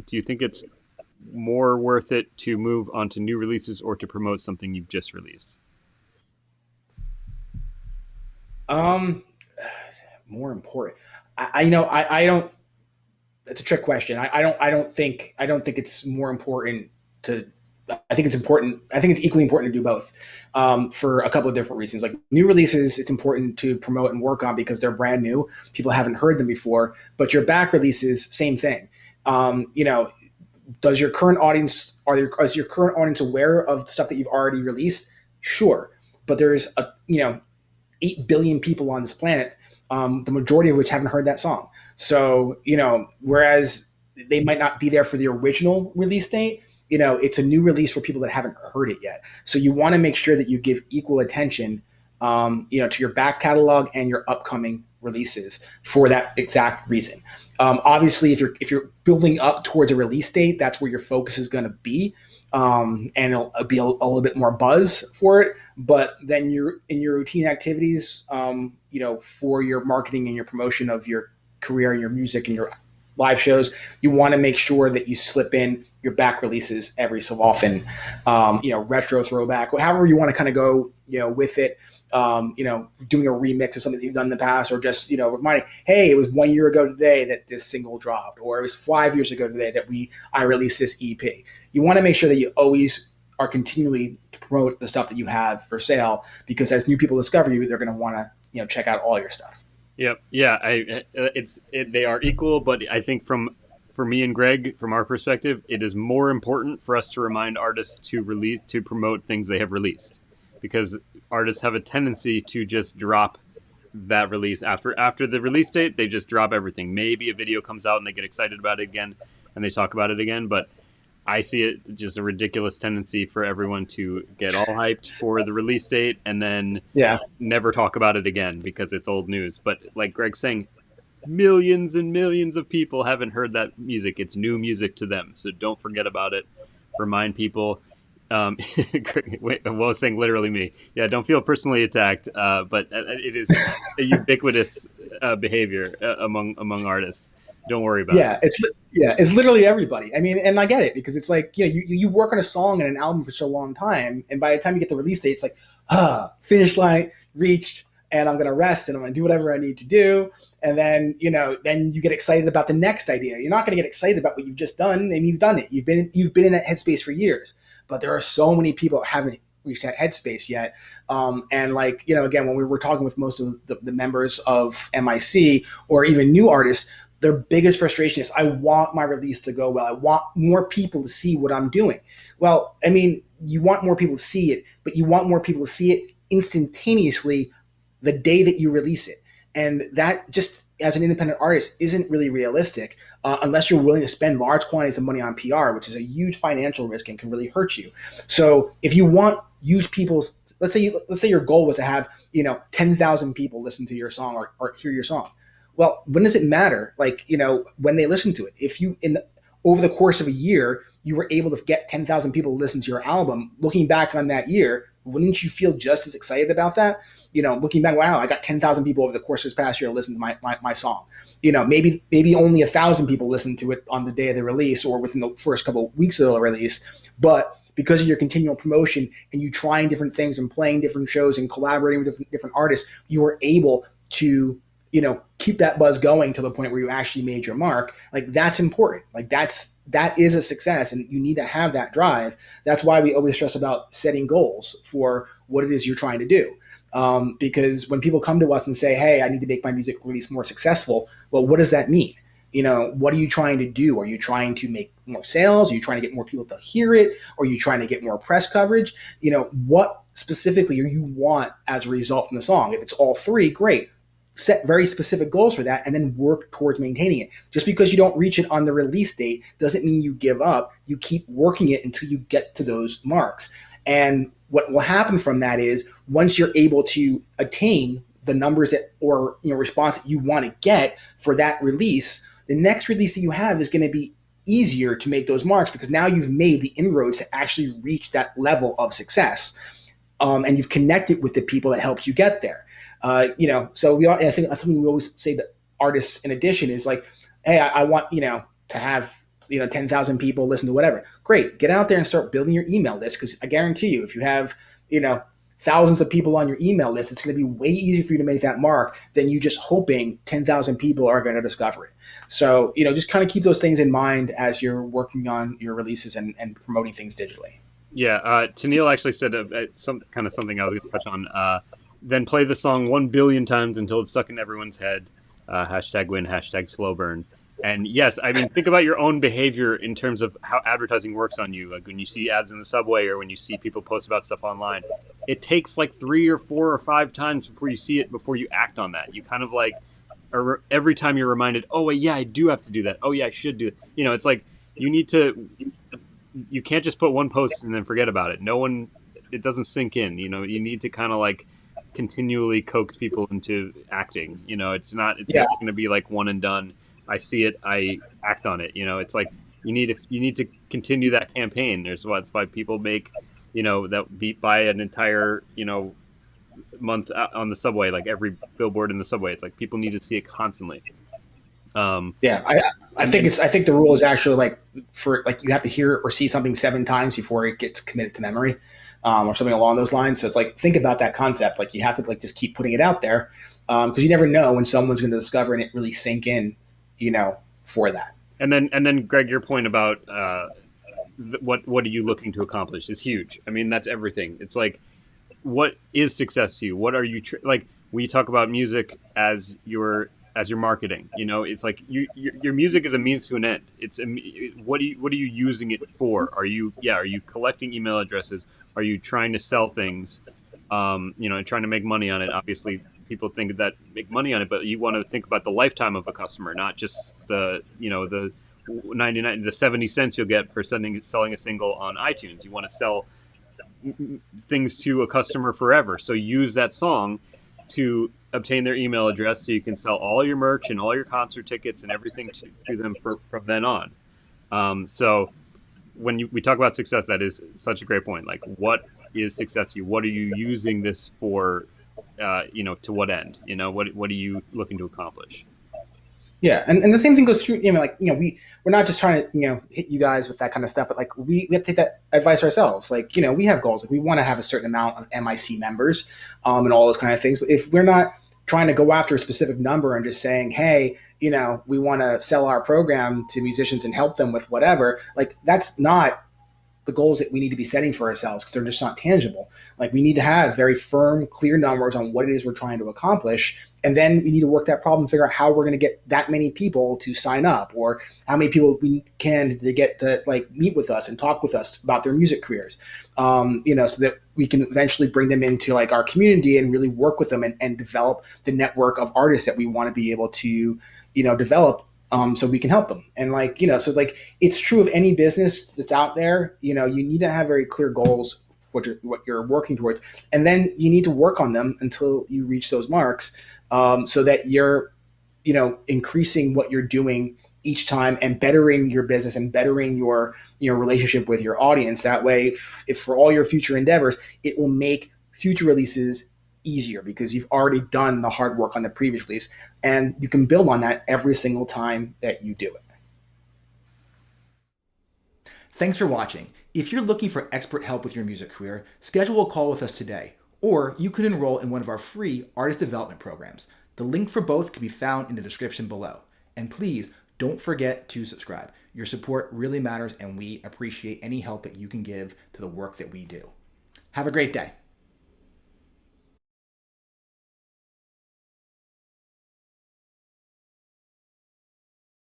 Do you think it's more worth it to move on to new releases or to promote something you've just released? Um, More important. I don't. That's a trick question. I don't think it's more important to. I think it's important. I think it's equally important to do both, for a couple of different reasons. Like new releases, it's important to promote and work on because they're brand new. People haven't heard them before. But your back releases, same thing. You know, does your current audience is your current audience aware of the stuff that you've already released? Sure, but there's 8 billion people on this planet, the majority of which haven't heard that song. So, whereas they might not be there for the original release date, it's a new release for people that haven't heard it yet. So you want to make sure that you give equal attention, to your back catalog and your upcoming releases for that exact reason. Obviously, if you're building up towards a release date, that's where your focus is going to be, and it'll be a little bit more buzz for it. But then you're in your routine activities, for your marketing and your promotion of your career and your music and your live shows, you want to make sure that you slip in your back releases every so often, retro throwback, however you want to kind of go, with it. Doing a remix of something that you've done in the past, or just, reminding, hey, it was 1 year ago today that this single dropped, or it was 5 years ago today that I released this EP. You want to make sure that you always are continually to promote the stuff that you have for sale, because as new people discover you, they're going to want to, check out all your stuff. Yep. Yeah. They are equal, but I think for me and Greg, from our perspective, it is more important for us to remind artists to promote things they have released, because artists have a tendency to just drop that release after the release date. They just drop everything. Maybe a video comes out and they get excited about it again and they talk about it again, but I see it just a ridiculous tendency for everyone to get all hyped for the release date and then Yeah. never talk about it again because it's old news. But like Greg's saying, millions and millions of people haven't heard that music. It's new music to them. So don't forget about it. Remind people. Wait, I was saying literally me. Yeah, don't feel personally attacked, but it is a ubiquitous behavior among artists. Don't worry about it. It's literally everybody. I mean, and I get it, because it's like, you work on a song and an album for so long time, and by the time you get the release date, it's like, finish line reached, and I'm gonna rest and I'm gonna do whatever I need to do, and then then you get excited about the next idea. You're not gonna get excited about what you've just done, and you've done it. You've been in that headspace for years, but there are so many people that haven't reached that headspace yet. And like, again, when we were talking with most of the members of MIC, or even new artists, their biggest frustration is, I want my release to go well. I want more people to see what I'm doing. Well, I mean, you want more people to see it, but you want more people to see it instantaneously the day that you release it. And that, just as an independent artist, isn't really realistic, unless you're willing to spend large quantities of money on PR, which is a huge financial risk and can really hurt you. So if you want huge people's, let's say your goal was to have 10,000 people listen to your song, or hear your song. Well, when does it matter? Like, when they listen to it. If you, over the course of a year, you were able to get 10,000 people to listen to your album, looking back on that year, wouldn't you feel just as excited about that? Looking back, wow, I got 10,000 people over the course of this past year to listen to my song. Maybe only 1,000 people listened to it on the day of the release, or within the first couple of weeks of the release. But because of your continual promotion and you trying different things and playing different shows and collaborating with different artists, you were able to keep that buzz going to the point where you actually made your mark. Like, that's important. Like, that is a success, and you need to have that drive. That's why we always stress about setting goals for what it is you're trying to do. Because when people come to us and say, hey, I need to make my music release more successful, well, what does that mean? What are you trying to do? Are you trying to make more sales? Are you trying to get more people to hear it? Or are you trying to get more press coverage? What specifically do you want as a result from the song? If it's all three, great. Set very specific goals for that, and then work towards maintaining it. Just because you don't reach it on the release date doesn't mean you give up. You keep working it until you get to those marks. And what will happen from that is, once you're able to attain the numbers or response that you want to get for that release, the next release that you have is going to be easier to make those marks, because now you've made the inroads to actually reach that level of success, and you've connected with the people that helped you get there. So I think we always say that artists, in addition, is like, hey, I want, to have 10,000 people listen to whatever. Great. Get out there and start building your email list, because I guarantee you, if you have, thousands of people on your email list, it's going to be way easier for you to make that mark than you just hoping 10,000 people are going to discover it. So, just kind of keep those things in mind as you're working on your releases and promoting things digitally. Yeah, Tennille actually said something I was going to touch on. Then play the song 1 billion times until it's stuck in everyone's head. Hashtag win, hashtag slow burn. And yes, I mean, think about your own behavior in terms of how advertising works on you. Like when you see ads in the subway or when you see people post about stuff online, it takes like 3 or 4 or 5 times before you see it, before you act on that. You kind of like, or every time you're reminded, oh, wait, yeah, I do have to do that. Oh, yeah, I should do it. It's like you can't just put one post and then forget about it. It doesn't sink in. You need to kind of like continually coax people into acting. It's not going to be like one and done. I see it, I act on it. It's like you need to continue that campaign. That's why people make that beat by an entire month on the subway, like every billboard in the subway. It's like people need to see it constantly. I think the rule is actually like, for like, you have to hear or see something 7 times before it gets committed to memory, or something along those lines. So it's like, think about that concept. Like you have to like just keep putting it out there, because you never know when someone's going to discover and it really sink in, for that. And then Greg, your point about what are you looking to accomplish is huge. I mean, that's everything. It's like, what is success to you? What are you like? We talk about music as your marketing. It's like your music is a means to an end. It's what are you using it for? Are you collecting email addresses? Are you trying to sell things? Trying to make money on it. Obviously, people think that make money on it, but you want to think about the lifetime of a customer, not just the 70 cents you'll get for selling a single on iTunes. You want to sell things to a customer forever. So use that song to obtain their email address so you can sell all your merch and all your concert tickets and everything to them from then on. So when we talk about success, that is such a great point. Like, what is success to you? What are you using this for? To what end? What are you looking to accomplish? Yeah, and the same thing goes through. We're not just trying to hit you guys with that kind of stuff, but like we have to take that advice ourselves. Like we have goals. Like we want to have a certain amount of MIC members, and all those kind of things. But if we're not trying to go after a specific number and just saying, hey, we want to sell our program to musicians and help them with whatever, like that's not the goals that we need to be setting for ourselves, because they're just not tangible. Like we need to have very firm, clear numbers on what it is we're trying to accomplish. And then we need to work that problem, figure out how we're going to get that many people to sign up, or how many people we can to get to like meet with us and talk with us about their music careers. So that we can eventually bring them into like our community and really work with them and develop the network of artists that we want to be able to, develop, so we can help them. And like, so like it's true of any business that's out there. You need to have very clear goals, what you're working towards, and then you need to work on them until you reach those marks, so that you're, increasing what you're doing each time and bettering your business and bettering your, relationship with your audience. That way, if for all your future endeavors, it will make future releases easier because you've already done the hard work on the previous release, and you can build on that every single time that you do it. Thanks for watching. If you're looking for expert help with your music career, schedule a call with us today, or you could enroll in one of our free artist development programs. The link for both can be found in the description below. And please don't forget to subscribe. Your support really matters, and we appreciate any help that you can give to the work that we do. Have a great day.